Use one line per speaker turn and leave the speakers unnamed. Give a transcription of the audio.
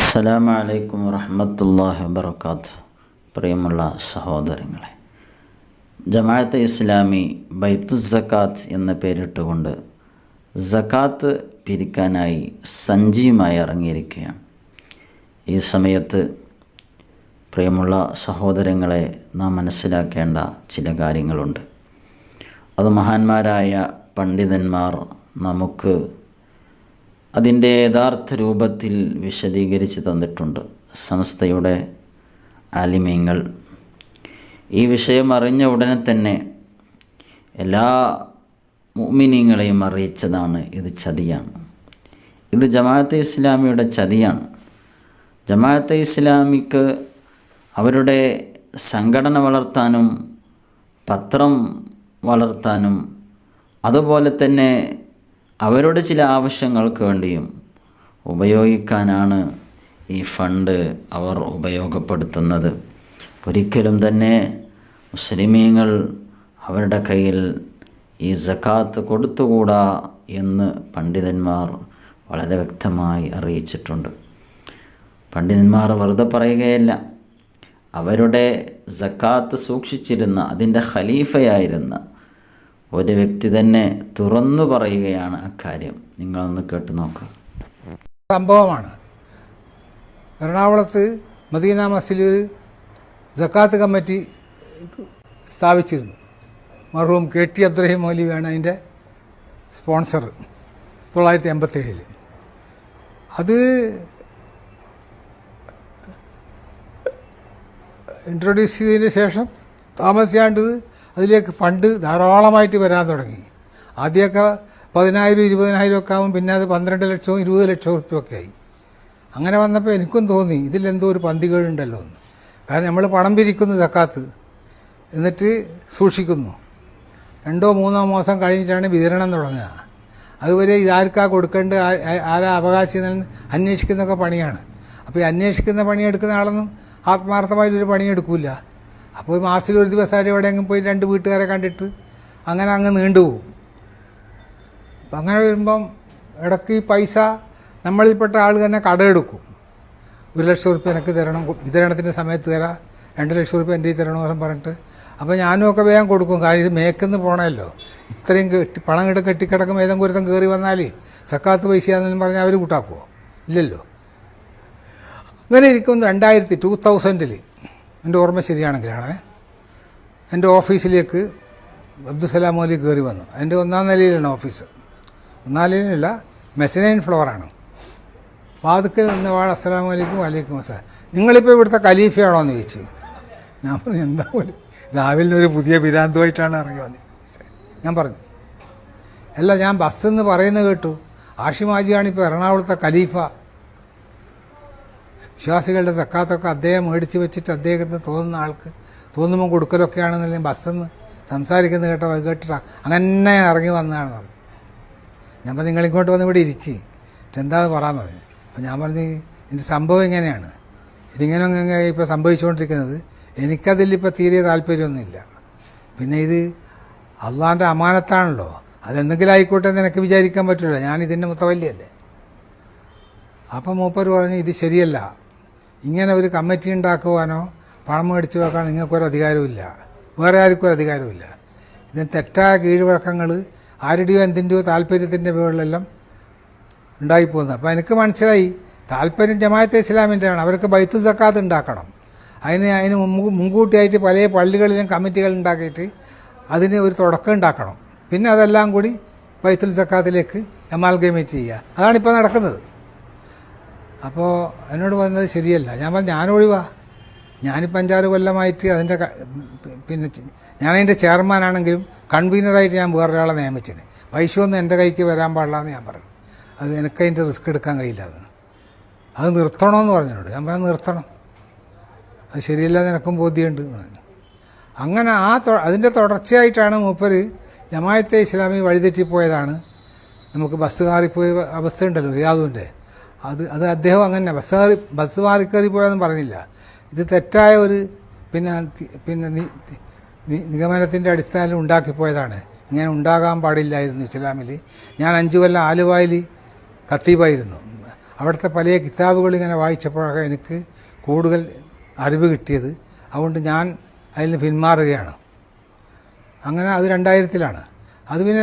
അസ്സലാമു അലൈക്കും വറഹ്മത്തുള്ളാഹി വബറകാതുഹു. പ്രിയമുള്ള സഹോദരങ്ങളെ, ജമാഅത്തെ ഇസ്ലാമി ബൈത്തുസ് സക്കാത്ത് എന്ന പേരിട്ടുകൊണ്ട് സക്കാത്ത് പിരിക്കാനായി സഞ്ചിയുമായി ഇറങ്ങിയിരിക്കുകയാണ്. ഈ സമയത്ത് പ്രിയമുള്ള സഹോദരങ്ങളെ, നാം മനസ്സിലാക്കേണ്ട ചില കാര്യങ്ങളുണ്ട്. അത് മഹാന്മാരായ പണ്ഡിതന്മാർ നമുക്ക് അതിൻ്റെ യഥാർത്ഥ രൂപത്തിൽ വിശദീകരിച്ച് തന്നിട്ടുണ്ട്. സംസ്ഥയുടെ ആലിമീങ്ങൾ ഈ വിഷയം അറിഞ്ഞ ഉടനെ തന്നെ എല്ലാ മുഅ്മിനീങ്ങളെയും അറിയിച്ചതാണ്, ഇത് ചതിയാണ്, ഇത് ജമാഅത്തെ ഇസ്ലാമിയുടെ ചതിയാണ്. ജമാഅത്തെ ഇസ്ലാമിക്ക് അവരുടെ സംഘടന വളർത്താനും പത്രം വളർത്താനും അതുപോലെ തന്നെ അവരുടെ ചില ആവശ്യങ്ങൾക്ക് വേണ്ടിയും ഉപയോഗിക്കാനാണ് ഈ ഫണ്ട് അവർ ഉപയോഗപ്പെടുത്തുന്നത്. ഒരിക്കലും തന്നെ മുസ്ലിമീങ്ങൾ അവരുടെ കയ്യിൽ ഈ സക്കാത്ത് കൊടുത്തുകൂടാ എന്ന് പണ്ഡിതന്മാർ വളരെ വ്യക്തമായി അറിയിച്ചിട്ടുണ്ട്. പണ്ഡിതന്മാർ വെറുതെ പറയുകയല്ല, അവരുടെ സക്കാത്ത് സൂക്ഷിച്ചിരുന്ന അതിൻ്റെ ഖലീഫയായിരുന്ന ഒരു വ്യക്തി തന്നെ തുറന്നു പറയുകയാണ് അക്കാര്യം. നിങ്ങളൊന്ന് കേട്ടു നോക്കുക.
സംഭവമാണ്. എറണാകുളത്ത് മദീന മസ്ജിദിൽ സക്കാത്ത് കമ്മിറ്റി സ്ഥാപിച്ചിരുന്നു. മർഹൂം KT അബ്ദുറഹീം മൗലവിയാണ് അതിൻ്റെ സ്പോൺസർ 1987. അത് ഇൻട്രൊഡ്യൂസ് ചെയ്തതിന് ശേഷം താമസിയാണ്ട് അതിലേക്ക് ഫണ്ട് ധാരാളമായിട്ട് വരാൻ തുടങ്ങി. ആദ്യമൊക്കെ 10,000 20,000 ഒക്കെ ആവും, പിന്നെ അത് 12 ലക്ഷവും 20 ലക്ഷം ഉറുപ്പ്യൊക്കെ ആയി. അങ്ങനെ വന്നപ്പോൾ എനിക്കും തോന്നി ഇതിലെന്തോ ഒരു പന്തികേടുണ്ടല്ലോ എന്ന്. കാരണം നമ്മൾ പണം പിരിക്കുന്നു സക്കാത്ത്, എന്നിട്ട് സൂക്ഷിക്കുന്നു. 2-3 മാസം കഴിഞ്ഞിട്ടാണ് വിതരണം തുടങ്ങുക. അതുവരെ ഇതാർക്കാ കൊടുക്കേണ്ടത്, ആരാ അവകാശി അന്വേഷിക്കുന്നതൊക്കെ പണിയാണ്. അപ്പോൾ ഈ അന്വേഷിക്കുന്ന പണിയെടുക്കുന്ന ആളൊന്നും ആത്മാർത്ഥമായിട്ടൊരു പണിയെടുക്കില്ല. അപ്പോൾ മാസത്തിൽ ഒരു ദിവസം എവിടെയെങ്കിലും പോയി 2 വീട്ടുകാരെ കണ്ടിട്ട് അങ്ങനെ അങ്ങ് നീണ്ടുപോകും. അപ്പം അങ്ങനെ വരുമ്പം ഇടയ്ക്ക് ഈ പൈസ നമ്മളിൽപ്പെട്ട ആൾ തന്നെ കടമെടുക്കും. 1 ലക്ഷം ഉറുപ്പ്യ എനിക്ക് തരണം, വിതരണത്തിൻ്റെ സമയത്ത് തരാം, 2 ലക്ഷം ഉറുപ്പ്യ എൻ്റെ തരണമെന്ന് പറഞ്ഞിട്ട്. അപ്പോൾ ഞാനും ഒക്കെ വേഗം കൊടുക്കും. കാരണം ഇത് മേക്കെന്ന് പോകണമല്ലോ. ഇത്രയും പണം കെട്ടിക്കിടക്കും ഏതെങ്കിലും ഒരുത്തം കയറി വന്നാൽ സക്കാത്ത് പൈസയാണെന്ന് പറഞ്ഞാൽ അവർ കൂട്ടാക്കുമോ? ഇല്ലല്ലോ. അങ്ങനെ ഇരിക്കും 2000 എൻ്റെ ഓർമ്മ ശരിയാണെങ്കിലാണ് എൻ്റെ ഓഫീസിലേക്ക് അബ്ദുസലാം മൗലവി കയറി വന്നു. എൻ്റെ 1-ാം നിലയിലാണ് ഓഫീസ്. 1-ാം നിലയിലല്ല, മെസനൈൻ ഫ്ലോറാണ്. വാതുക്കൽ നിന്ന് അസ്സലാമു അലൈക്കും. വലൈക്കും അസ്സലാം. നിങ്ങളിപ്പോൾ ഇവിടുത്തെ ഖലീഫയാണോ എന്ന് ചോദിച്ചു. ഞാൻ പറഞ്ഞു എന്താ പോലും രാവിലെ ഒരു പുതിയ പിരാന്തുമായിട്ടാണ് ഇറങ്ങി വന്നത്. ഞാൻ പറഞ്ഞു അല്ല, ഞാൻ ബസ്സിൽ നിന്ന് പറയുന്നത് കേട്ടു ആഷിം ഹാജിയാണിപ്പോൾ എറണാകുളത്തെ ഖലീഫ. വിശ്വാസികളുടെ സക്കാത്തൊക്കെ അദ്ദേഹം മേടിച്ച് വെച്ചിട്ട് അദ്ദേഹത്തിന് തോന്നുന്ന ആൾക്ക് തോന്നുമ്പോൾ കൊടുക്കലൊക്കെയാണെന്നല്ലേ ബസ്സിൽ നിന്ന് സംസാരിക്കുന്നത് കേട്ടിട്ടാണ് അങ്ങനെ ഇറങ്ങി വന്നതാണെന്ന് പറഞ്ഞു. ഞാൻ പറഞ്ഞു നിങ്ങളിങ്ങോട്ട് വന്ന് ഇവിടെ ഇരിക്കുക, എന്താ പറയാമെന്ന് പറഞ്ഞു. അപ്പോൾ ഞാൻ പറഞ്ഞു ഇതിൻ്റെ സംഭവം ഇങ്ങനെയാണ്, ഇതിങ്ങനെ ഇപ്പോൾ സംഭവിച്ചുകൊണ്ടിരിക്കുന്നത്. എനിക്കതിലിപ്പോൾ തീരെ താല്പര്യമൊന്നുമില്ല. പിന്നെ ഇത് അള്ളാൻ്റെ അമാനത്താണല്ലോ, അതെന്തെങ്കിലും ആയിക്കോട്ടെ എന്ന് എനിക്ക് വിചാരിക്കാൻ പറ്റില്ല. ഞാനിതിൻ്റെ മുത്തവല്ലിയല്ലേ. അപ്പം മൂപ്പർ പറഞ്ഞ് ഇത് ശരിയല്ല, ഇങ്ങനെ ഒരു കമ്മിറ്റി ഉണ്ടാക്കുവാനോ പണം മേടിച്ച് വെക്കാൻ നിങ്ങൾക്കൊരു അധികാരമില്ല, വേറെ ആർക്കും ഒരു അധികാരമില്ല. ഇതിന് തെറ്റായ കീഴ്വഴക്കങ്ങൾ ആരുടെയോ എന്തിൻ്റെയോ താല്പര്യത്തിൻ്റെ പേരിലെല്ലാം ഉണ്ടായിപ്പോകുന്നത്. അപ്പോൾ എനിക്ക് മനസ്സിലായി താല്പര്യം ജമാഅത്തെ ഇസ്ലാമിൻ്റെയാണ്. അവർക്ക് ബൈത്തുൽ സക്കാത്ത് ഉണ്ടാക്കണം. അതിന് മുൻകൂട്ടിയായിട്ട് പല പള്ളികളിലും കമ്മിറ്റികൾ ഉണ്ടാക്കിയിട്ട് അതിന് ഒരു തുടക്കം ഉണ്ടാക്കണം. പിന്നെ അതെല്ലാം കൂടി ബൈത്തുൽ സക്കാത്തിലേക്ക് അമാൽഗമേറ്റ് ചെയ്യുക. അതാണിപ്പോൾ നടക്കുന്നത്. അപ്പോൾ എന്നോട് പറഞ്ഞത് ശരിയല്ല. ഞാൻ പറഞ്ഞു ഞാനൊഴിവാ, ഞാനിപ്പോൾ 5-6 കൊല്ലമായിട്ട് അതിൻ്റെ പിന്നെ ഞാനതിൻ്റെ ചെയർമാനാണെങ്കിലും കൺവീനറായിട്ട് ഞാൻ വേറൊരാളെ നിയമിച്ചത്. പൈസയൊന്നും എൻ്റെ കൈക്ക് വരാൻ പാടില്ല എന്ന് ഞാൻ പറഞ്ഞു. അത് എനിക്കതിൻ്റെ റിസ്ക് എടുക്കാൻ കഴിയില്ല. അത് നിർത്തണമെന്ന് പറഞ്ഞോട്. ഞാൻ പറഞ്ഞു നിർത്തണം, അത് ശരിയല്ല, നിനക്കും ബോധ്യമുണ്ട് എന്ന് പറഞ്ഞു. അങ്ങനെ അതിൻ്റെ തുടർച്ചയായിട്ടാണ് മൂപ്പർ ജമാഅത്തെ ഇസ്ലാമി വഴിതെറ്റിപ്പോയതാണ്. നമുക്ക് ബസ് കാറിപ്പോയ അവസ്ഥ ഉണ്ടല്ലോ റിയാദുവിൻ്റെ, അത് അദ്ദേഹം അങ്ങനെ ബസ് മാറിക്കയറി പോയതെന്ന് പറഞ്ഞില്ല. ഇത് തെറ്റായ ഒരു പിന്നെ നിഗമനത്തിൻ്റെ അടിസ്ഥാനത്തിൽ ഉണ്ടാക്കിപ്പോയതാണ്. ഇങ്ങനെ ഉണ്ടാകാൻ പാടില്ലായിരുന്നു ഇസ്ലാമിൽ. ഞാൻ 5 കൊല്ലം ആലുവയിൽ ഖത്തീബായിരുന്നു. അവിടുത്തെ പല കിതാബുകൾ ഇങ്ങനെ വായിച്ചപ്പോഴൊക്കെ എനിക്ക് കൂടുതൽ അറിവ് കിട്ടിയത്. അതുകൊണ്ട് ഞാൻ അതിൽ നിന്ന് പിന്മാറുകയാണ്. അങ്ങനെ അത് 2000-ലാണ്. അത് പിന്നെ